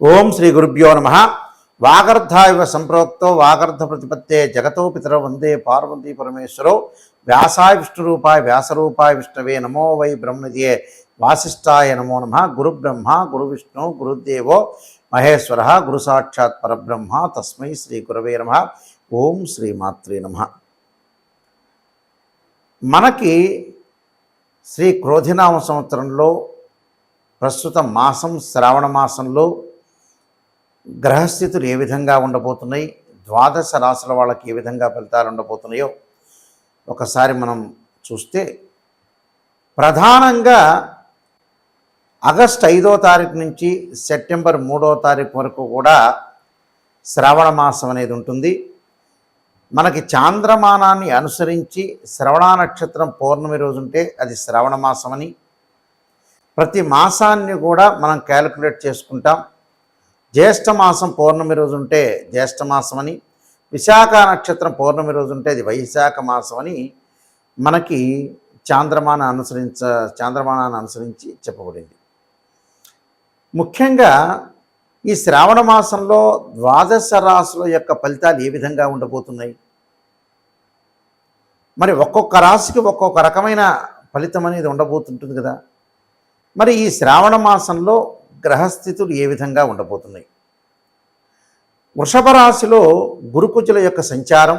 ఓం శ్రీ గురుభ్యో నమ. వాగర్ధావివ సంప్రోక్తో వాగర్ధ ప్రతిపత్తే జగతో పితరో వందే పార్వతీ పరమేశ్వరో. వ్యాసాయ విష్ణురూపాయ వ్యాసరూపాయ విష్ణవే నమో వై బ్రహ్మణ్యే వాసిష్ఠాయ నమో నమ. గురు బ్రహ్మ గురు విష్ణు గురుదేవో మహేశ్వర గురు సాక్షాత్ పరబ్రహ్మ తస్మై శ్రీ గురవే నమ. ఓం శ్రీ మాత్రే నమ. మనకి శ్రీ క్రోధినామ సంవత్సరంలో ప్రస్తుత మాసం శ్రావణ మాసంలో గ్రహస్థితులు ఏ విధంగా ఉండబోతున్నాయి, ద్వాదశ రాశుల వాళ్ళకి ఏ విధంగా ఫలితాలు ఉండబోతున్నాయో ఒకసారి మనం చూస్తే, ప్రధానంగా ఆగస్టు 5వ తారీఖు నుంచి సెప్టెంబర్ 3వ తారీఖు వరకు కూడా శ్రావణ మాసం అనేది ఉంటుంది. మనకి చాంద్రమానాన్ని అనుసరించి శ్రవణ నక్షత్రం పౌర్ణమి రోజు ఉంటే అది శ్రావణ మాసమని, ప్రతి మాసాన్ని కూడా మనం క్యాలిక్యులేట్ చేసుకుంటాం. జ్యేష్ఠ మాసం పౌర్ణమి రోజు ఉంటే జ్యేష్ఠ మాసం అని, విశాఖ నక్షత్రం పౌర్ణమి రోజు ఉంటే అది వైశాఖ మాసం అని మనకి చాంద్రమానాన్ని అనుసరించి చెప్పబడింది. ముఖ్యంగా ఈ శ్రావణ మాసంలో ద్వాదశ రాశుల యొక్క ఫలితాలు ఏ విధంగా ఉండబోతున్నాయి, మరి ఒక్కొక్క రాశికి ఒక్కొక్క రకమైన ఫలితం అనేది ఉండబోతుంటుంది కదా. మరి ఈ శ్రావణ మాసంలో గ్రహస్థితులు ఏ విధంగా ఉండబోతున్నాయి? వృషభ రాశిలో గురుకుజుల యొక్క సంచారం,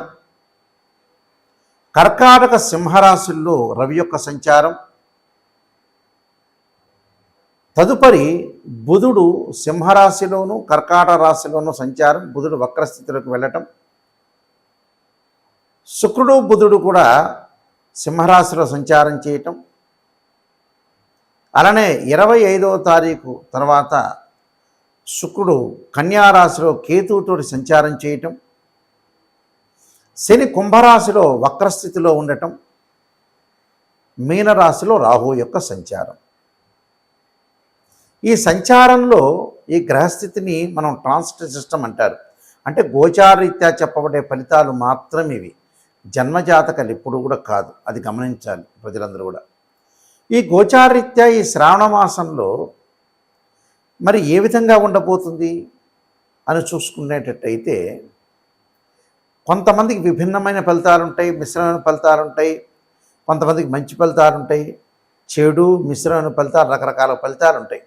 కర్కాటక సింహరాశుల్లో రవి యొక్క సంచారం, తదుపరి బుధుడు సింహరాశిలోను కర్కాటక రాశిలోను సంచారం, బుధుడు వక్రస్థితిలోకి వెళ్ళటం, శుక్రుడు బుధుడు కూడా సింహరాశిలో సంచారం చేయటం, అలానే 25వ తారీఖు తర్వాత శుక్రుడు కన్యారాశిలో కేతువుతోటి సంచారం చేయటం, శని కుంభరాశిలో వక్రస్థితిలో ఉండటం, మీనరాశిలో రాహు యొక్క సంచారం. ఈ సంచారంలో ఈ గ్రహస్థితిని మనం ట్రాన్సిట్ సిస్టమ్ అంటారు. అంటే గోచారరీత్యా చెప్పబడే ఫలితాలు మాత్రం ఇవి, జన్మజాతకాలు ఎప్పుడు కూడా కాదు. అది గమనించాలి ప్రజలందరూ కూడా. ఈ గోచారరీత్యా ఈ శ్రావణ మాసంలో మరి ఏ విధంగా ఉండబోతుంది అని చూసుకునేటట్టయితే, కొంతమందికి విభిన్నమైన ఫలితాలు ఉంటాయి, మిశ్రమైన ఫలితాలు ఉంటాయి. కొంతమందికి మంచి ఫలితాలు ఉంటాయి, చెడు మిశ్రమైన ఫలితాలు, రకరకాల ఫలితాలు ఉంటాయి.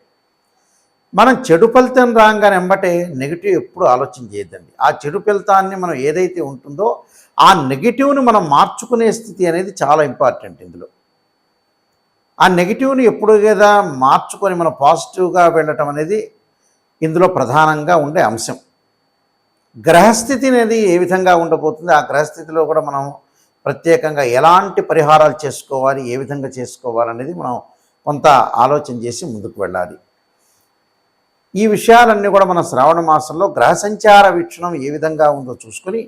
మనం చెడు ఫలితం రాగానే వెంబటే నెగిటివ్ ఎప్పుడు ఆలోచన చేయొద్దండి. ఆ చెడు ఫలితాన్ని మనం ఏదైతే ఉంటుందో ఆ నెగిటివ్ని మనం మార్చుకునే స్థితి అనేది చాలా ఇంపార్టెంట్. ఇందులో ఆ నెగిటివ్ని ఎప్పుడు కదా మార్చుకొని మనం పాజిటివ్గా వెళ్ళటం అనేది ఇందులో ప్రధానంగా ఉండే అంశం. గ్రహస్థితి అనేది ఏ విధంగా ఉండబోతుంది, ఆ గ్రహస్థితిలో కూడా మనం ప్రత్యేకంగా ఎలాంటి పరిహారాలు చేసుకోవాలి, ఏ విధంగా చేసుకోవాలనేది మనం కొంత ఆలోచన చేసి ముందుకు వెళ్ళాలి. ఈ విషయాలన్నీ కూడా మన శ్రావణ మాసంలో గ్రహ సంచార వీక్షణం ఏ విధంగా ఉందో చూసుకొని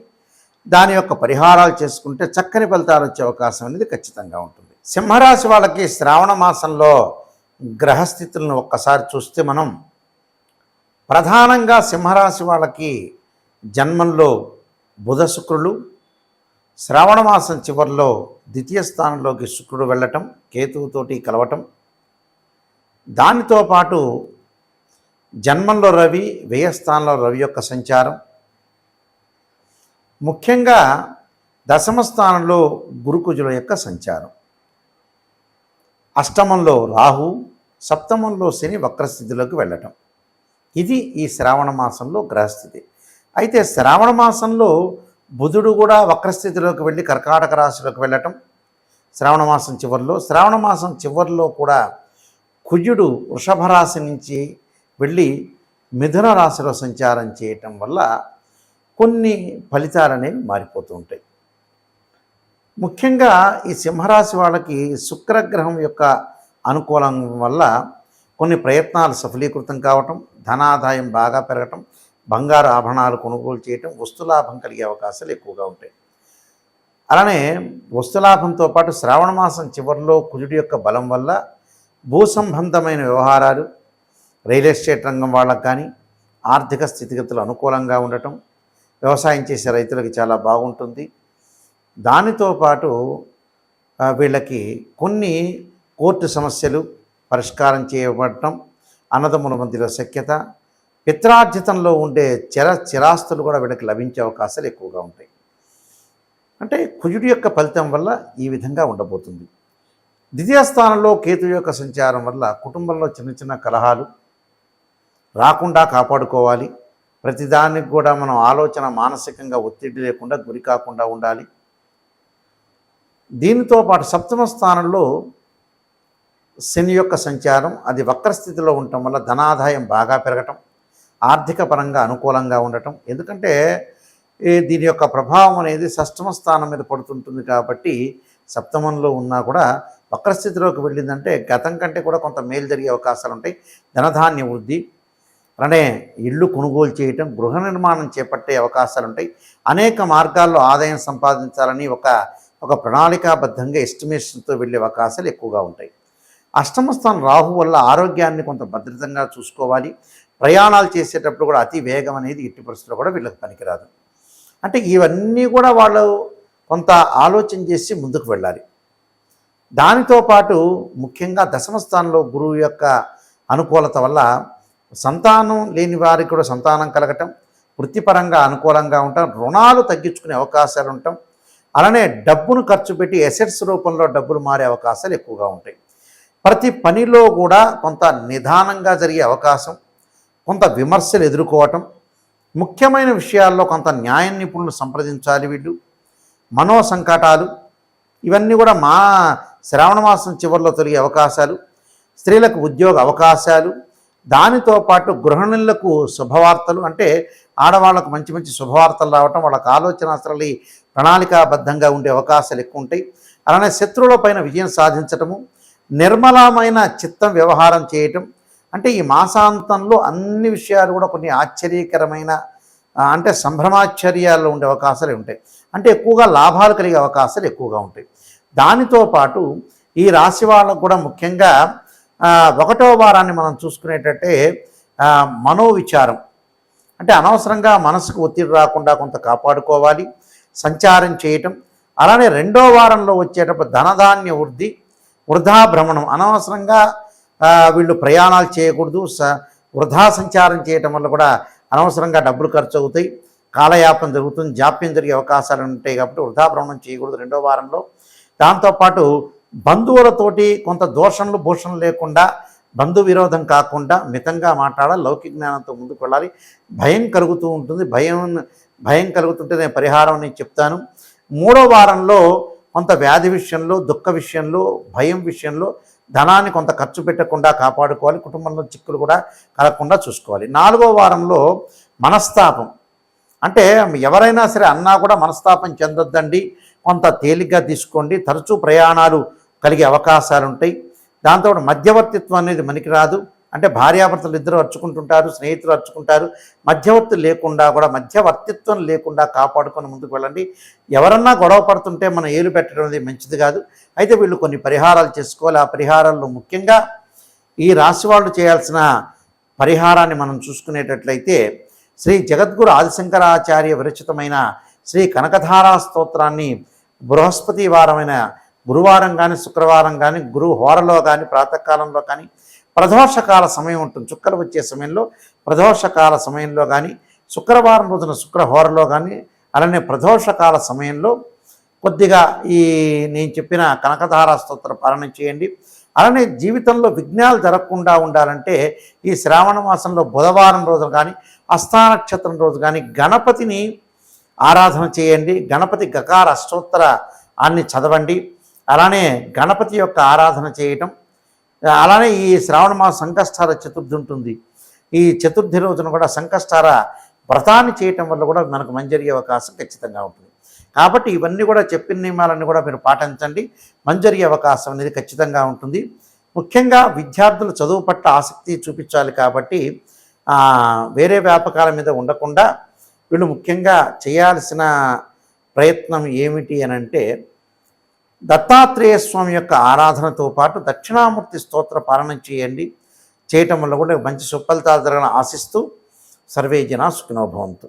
దాని యొక్క పరిహారాలు చేసుకుంటే చక్కని ఫలితాలు వచ్చే అవకాశం అనేది ఖచ్చితంగా ఉంటుంది. సింహరాశి వాళ్ళకి శ్రావణ మాసంలో గ్రహస్థితులను ఒక్కసారి చూస్తే, మనం ప్రధానంగా సింహరాశి వాళ్ళకి జన్మంలో బుధ శుక్రులు, శ్రావణ మాసం చివరిలో ద్వితీయ స్థానంలోకి శుక్రుడు వెళ్ళటం, కేతువుతోటి కలవటం, దానితో పాటు జన్మంలో రవి, వ్యయస్థానంలో రవి యొక్క సంచారం, ముఖ్యంగా దశమ స్థానంలో గురుకుజుల యొక్క సంచారం, అష్టమంలో రాహు, సప్తమంలో శని వక్రస్థితిలోకి వెళ్ళటం, ఇది ఈ శ్రావణ మాసంలో గ్రహస్థితి. అయితే శ్రావణ మాసంలో బుధుడు కూడా వక్రస్థితిలోకి వెళ్ళి కర్కాటక రాశిలోకి వెళ్ళటం శ్రావణ మాసం చివరిలో కూడా కుజుడు వృషభ రాశి నుంచి వెళ్ళి మిథున రాశిలో సంచారం చేయటం వల్ల కొన్ని ఫలితాలు అనేవి మారిపోతూ ఉంటాయి. ముఖ్యంగా ఈ సింహరాశి వాళ్ళకి శుక్రగ్రహం యొక్క అనుకూలం వల్ల కొన్ని ప్రయత్నాలు సఫలీకృతం కావటం, ధనాదాయం బాగా పెరగటం, బంగారు ఆభరణాలు కొనుగోలు చేయటం, వస్తులాభం కలిగే అవకాశాలు ఎక్కువగా ఉంటాయి. అలానే వస్తులాభంతో పాటు శ్రావణ మాసం చివరిలో కుజుడి యొక్క బలం వల్ల భూ సంబంధమైన వ్యవహారాలు, రియల్ ఎస్టేట్ రంగం వాళ్ళకు కానీ ఆర్థిక స్థితిగతులు అనుకూలంగా ఉండటం, వ్యవసాయం చేసే రైతులకి చాలా బాగుంటుంది. దానితో పాటు వీళ్ళకి కొన్ని కోర్టు సమస్యలు పరిష్కారం చేయబడటం, అన్నదమ్ముల మధ్యలో సఖ్యత, పిత్రార్జితంలో ఉండే చిరాస్తులు కూడా వీళ్ళకి లభించే అవకాశాలు ఎక్కువగా ఉంటాయి. అంటే కుజుడి యొక్క ఫలితం వల్ల ఈ విధంగా ఉండబోతుంది. ద్వితీయ స్థానంలో కేతు యొక్క సంచారం వల్ల కుటుంబంలో చిన్న చిన్న కలహాలు రాకుండా కాపాడుకోవాలి. ప్రతిదానికి కూడా మనం ఆలోచన మానసికంగా ఒత్తిడి లేకుండా గురి కాకుండా ఉండాలి. దీనితో పాటు సప్తమ స్థానంలో శని యొక్క సంచారం, అది వక్రస్థితిలో ఉండటం వల్ల ధనాదాయం బాగా పెరగటం, ఆర్థిక పరంగా అనుకూలంగా ఉండటం. ఎందుకంటే దీని యొక్క ప్రభావం అనేది షష్టమ స్థానం మీద పడుతుంటుంది కాబట్టి సప్తమంలో ఉన్నా కూడా వక్రస్థితిలోకి వెళ్ళిందంటే గతం కంటే కూడా కొంత మేలు జరిగే అవకాశాలు ఉంటాయి. ధనధాన్య వృద్ధి, అలానే ఇళ్ళు కొనుగోలు చేయటం, గృహ నిర్మాణం చేపట్టే అవకాశాలు ఉంటాయి. అనేక మార్గాల్లో ఆదాయం సంపాదించాలని ఒక ప్రణాళికాబద్ధంగా ఎస్టిమేషన్తో వెళ్ళే అవకాశాలు ఎక్కువగా ఉంటాయి. అష్టమ స్థానం రాహు వల్ల ఆరోగ్యాన్ని కొంత భద్రతంగా చూసుకోవాలి. ప్రయాణాలు చేసేటప్పుడు కూడా అతి వేగం అనేది ఎట్టి పరిస్థితుల్లో కూడా వీళ్ళకి పనికిరాదు. అంటే ఇవన్నీ కూడా వాళ్ళు కొంత ఆలోచన చేసి ముందుకు వెళ్ళాలి. దానితో పాటు ముఖ్యంగా దశమ స్థానంలో గురువు యొక్క అనుకూలత వల్ల సంతానం లేని వారికి కూడా సంతానం కలగటం, వృత్తిపరంగా అనుకూలంగా ఉండటం, రుణాలు తగ్గించుకునే అవకాశాలు ఉండటం, అలానే డబ్బును ఖర్చు పెట్టి ఎసెట్స్ రూపంలో డబ్బులు మారే అవకాశాలు ఎక్కువగా ఉంటాయి. ప్రతి పనిలో కూడా కొంత నిదానంగా జరిగే అవకాశం, కొంత విమర్శలు ఎదుర్కోవటం, ముఖ్యమైన విషయాల్లో కొంత న్యాయ నిపుణులు సంప్రదించాలి. వీళ్ళు మనో సంకటాలు ఇవన్నీ కూడా శ్రావణ మాసం చివరిలో తొలగే అవకాశాలు, స్త్రీలకు ఉద్యోగ అవకాశాలు, దానితో పాటు గృహిణులకు శుభవార్తలు, అంటే ఆడవాళ్ళకు మంచి మంచి శుభవార్తలు రావటం, వాళ్ళకి ఆలోచన అసలు ప్రణాళికాబద్ధంగా ఉండే అవకాశాలు ఎక్కువ ఉంటాయి. అలానే శత్రువుల పైన విజయం సాధించటము, నిర్మలమైన చిత్తం వ్యవహారం చేయటం. అంటే ఈ మాసాంతంలో అన్ని విషయాలు కూడా కొన్ని ఆశ్చర్యకరమైన అంటే సంభ్రమాశ్చర్యాల్లో ఉండే అవకాశాలు ఉంటాయి. అంటే ఎక్కువగా లాభాలు కలిగే అవకాశాలు ఎక్కువగా ఉంటాయి. దానితో పాటు ఈ రాశి వాళ్ళకు కూడా ముఖ్యంగా 1వ వారాన్ని మనం చూసుకునేటట్టే మనోవిచారం, అంటే అనవసరంగా మనసుకు ఒత్తిడి రాకుండా కొంత కాపాడుకోవాలి, సంచారం చేయటం. అలానే 2వ వారంలో వచ్చేటప్పుడు ధనధాన్య వృద్ధి, వృధా భ్రమణం, అనవసరంగా వీళ్ళు ప్రయాణాలు చేయకూడదు. వృధా సంచారం చేయటం వల్ల కూడా అనవసరంగా డబ్బులు ఖర్చు అవుతాయి, కాలయాపన జరుగుతుంది, జాప్యం జరిగే అవకాశాలు ఉంటాయి. కాబట్టి వృధా భ్రమణం చేయకూడదు 2వ వారంలో. దాంతోపాటు బంధువులతోటి కొంత దోషణలు భూషణలు లేకుండా, బంధు విరోధం కాకుండా మితంగా మాట్లాడాలి, లౌకిక జ్ఞానంతో ముందుకు వెళ్ళాలి. భయం కలుగుతూ ఉంటుంది, భయం కలుగుతుంటే నేను పరిహారం నేను చెప్తాను. 3వ వారంలో కొంత వ్యాధి విషయంలో, దుఃఖ విషయంలో, భయం విషయంలో ధనాన్ని కొంత ఖర్చు పెట్టకుండా కాపాడుకోవాలి. కుటుంబంలో చిక్కులు కూడా కలగకుండా చూసుకోవాలి. 4వ వారంలో మనస్తాపం, అంటే ఎవరైనా సరే అన్నా కూడా మనస్తాపం చెందొద్దండి, కొంత తేలిగ్గా తీసుకోండి. తరచూ ప్రయాణాలు కలిగే అవకాశాలు ఉంటాయి. దాంతో మధ్యవర్తిత్వం అనేది మనకి రాదు. అంటే భార్యాభర్తలు ఇద్దరు అరుచుకుంటుంటారు, స్నేహితులు అరుచుకుంటారు. మధ్యవర్తిత్వం లేకుండా కాపాడుకొని ముందుకు వెళ్ళండి. ఎవరన్నా గొడవ పడుతుంటే మనం ఏలు పెట్టడం అనేది మంచిది కాదు. అయితే వీళ్ళు కొన్ని పరిహారాలు చేసుకోవాలి. ఆ పరిహారాల్లో ముఖ్యంగా ఈ రాశి వాళ్ళు చేయాల్సిన పరిహారాన్ని మనం చూసుకునేటట్లయితే శ్రీ జగద్గురు ఆదిశంకరాచార్య విరచితమైన శ్రీ కనకధారా స్తోత్రాన్ని బృహస్పతి వారమైన గురువారం కానీ, శుక్రవారం కానీ, గురు హోరలో కానీ, ప్రాతకాలంలో కానీ, ప్రదోషకాల సమయం ఉంటుంది, చుక్కలు వచ్చే సమయంలో ప్రదోషకాల సమయంలో కానీ, శుక్రవారం రోజున శుక్రహోరలో కానీ, అలానే ప్రదోషకాల సమయంలో కొద్దిగా ఈ నేను చెప్పిన కనకధారా స్తోత్ర పాలన చేయండి. అలానే జీవితంలో విఘ్నాలు జరగకుండా ఉండాలంటే ఈ శ్రావణ మాసంలో బుధవారం రోజున కానీ, హస్తా నక్షత్రం రోజు కానీ గణపతిని ఆరాధన చేయండి. గణపతి గకార అష్టోత్తర అన్ని చదవండి. అలానే గణపతి యొక్క ఆరాధన చేయటం. అలానే ఈ శ్రావణ మాస సంకష్టార చతుర్థి ఉంటుంది. ఈ చతుర్థి రోజున కూడా సంకష్టార వ్రతాన్ని చేయటం వల్ల కూడా మనకు మంచి జరిగే అవకాశం ఖచ్చితంగా ఉంటుంది. కాబట్టి ఇవన్నీ కూడా చెప్పిన నియమాలన్నీ కూడా మీరు పాటించండి, మంచి జరిగే అవకాశం అనేది ఖచ్చితంగా ఉంటుంది. ముఖ్యంగా విద్యార్థులు చదువు పట్ల ఆసక్తి చూపించాలి. కాబట్టి వేరే వ్యాపకాల మీద ఉండకుండా వీళ్ళు ముఖ్యంగా చేయాల్సిన ప్రయత్నం ఏమిటి అని అంటే దత్తాత్రేయ స్వామి యొక్క ఆరాధనతో పాటు దక్షిణామూర్తి స్తోత్ర పాలన చేయటం వల్ల కూడా మంచి సుఫలితాలు జరగాలని ఆశిస్తూ సర్వే జనా సుఖినో భవంతు.